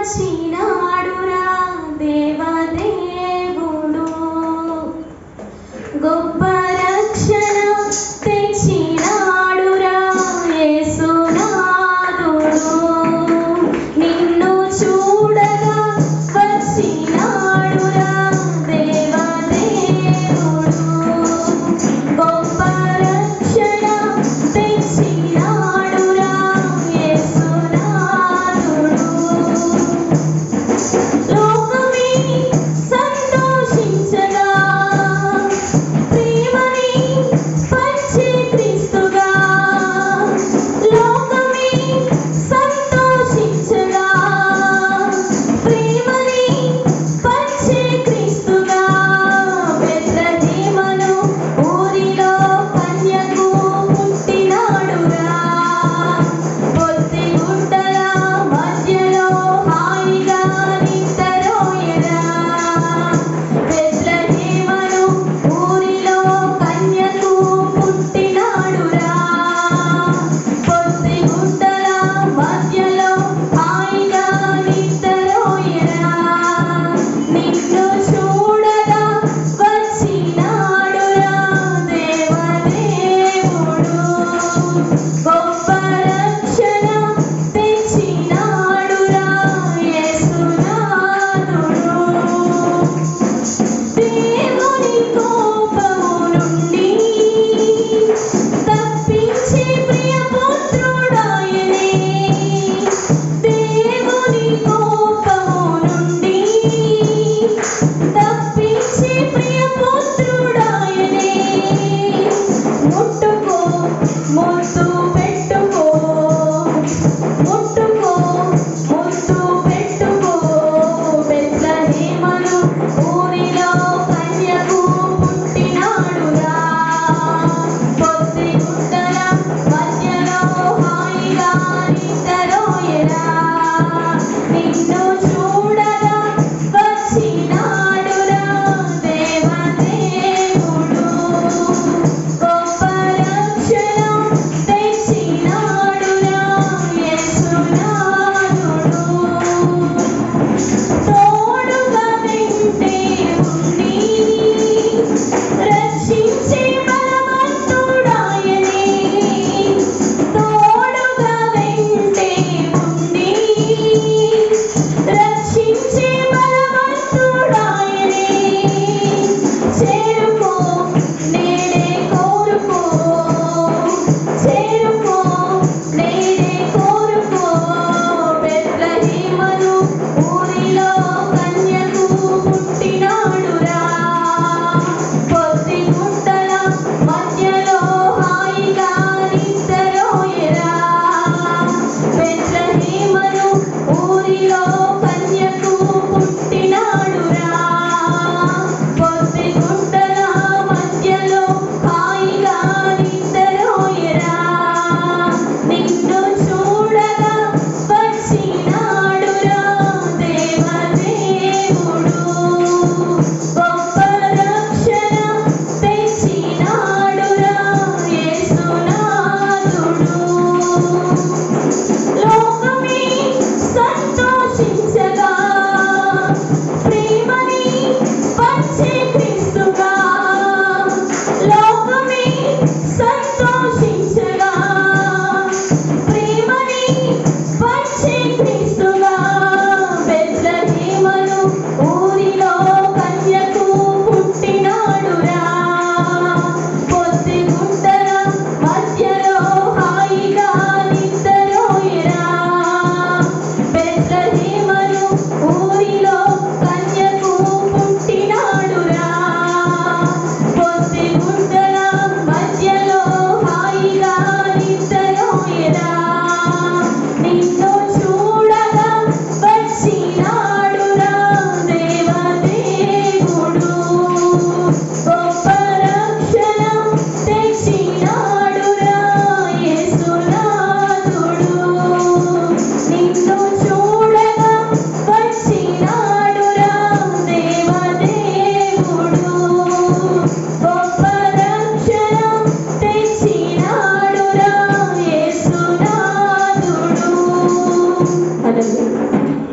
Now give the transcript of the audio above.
వచ్చినాడురా దేవదేవుడు, గొప్ప రక్షణ తెచ్చినాడురా యేసునాథుడు. నిన్ను చూడగా వచ్చినాడురా దేవదేవుడు, గొప్ప రక్షణ తెచ్చినాడురా యేసునాథుడు. లోకమే సంతోషించగా ప్రేమని పంచే క్రీస్తుగా, లోకమే సంతోషించగా ప్రేమని పంచే క్రీస్తుగా, బెత్లెహేమును ఊరిలో కన్యకు పుట్టినాడురా, పొత్తి గుడ్డల మధ్యలో హాయిగా నిద్రపోయెరా. బెత్లెహేమును ఊరిలో కన్యకు పుట్టినాడురా, పొత్తి గుడ్డల మధ్యలో హాయిగా నిద్రపోయెరా. నిన్ను చూడగా వచ్చినాడురా దేవదేవుడు, గొప్ప రక్షణ తెచ్చినాడురా యేసునాథుడు. దేవుని కోపము నుండి తప్పించే ప్రియపుత్రుడాయనే, దేవుని కోపము నుండి తప్పించే ప్రియపుత్రుడాయనే. ముట్టుకో ముద్దు పెట్టుకో, ముట్టుకో ముద్దు పెట్టుకో, బెత్లెహేమును ఊరిలో కన్యకు పుట్టినాడురా, పొత్తి గుడ్డల మధ్యలో హాయిగా నిద్రపోయెరా. నిన్ను చూడగా వచ్చినాడురా దేవదేవుడు, గొప్ప రక్షణ తెచ్చినాడురా యేసునాథుడు. తోడుగా వెంటే ఉండి రక్షించే బలవంతుడాయనే, తోడుగా వెంటే ఉండి రక్షించే బలవంతుడాయనే. చేరుకో నేడే కోరుకో, చేరుకో నేడే కోరుకో, బెత్లెహేమును ఊరిలో కన్యకు పుట్టినాడురా, పొత్తి గుడ్డల మధ్యలో హాయిగా నిద్రపోయెరా. బెత్లెహేమును ఊరిలో కన్యకు పుట్టినాడురా, పొత్తి గుడ్డల మధ్యలో హాయిగా నిద్రపోయెరా. నిన్ను చూడగా వచ్చినాడురా దేవదేవుడు, గొప్ప రక్షణ తెచ్చినాడురా యేసునాథుడు. లోకమే సంతోషించగా ప్రేమని పంచే క్రీస్తుగా, లోకమే సంతోషించగా ప్రేమని పంచే క్రీస్తుగా, బెత్లెహేమును ఊరిలో కన్యకు పుట్టినాడురా, పొత్తి గుడ్డల మధ్యలో హాయిగా నిద్రపోయెరా. బెత్లెహేమును ఊరిలో కన్యకు పుట్టినాడురా, పొత్తి గుడ్డల మధ్యలో హాయిగా నిద్రపోయెరా. నిన్ను చూడగా వచ్చినాడురా దేవదేవుడు, గొప్ప రక్షణ తెచ్చినాడురా యేసునాథుడు. నిన్ను చూడగా వచ్చినాడురా దేవదేవుడు, గొప్ప రక్షణ తెచ్చినాడురా యేసునాథుడు. హల్లెలూయా.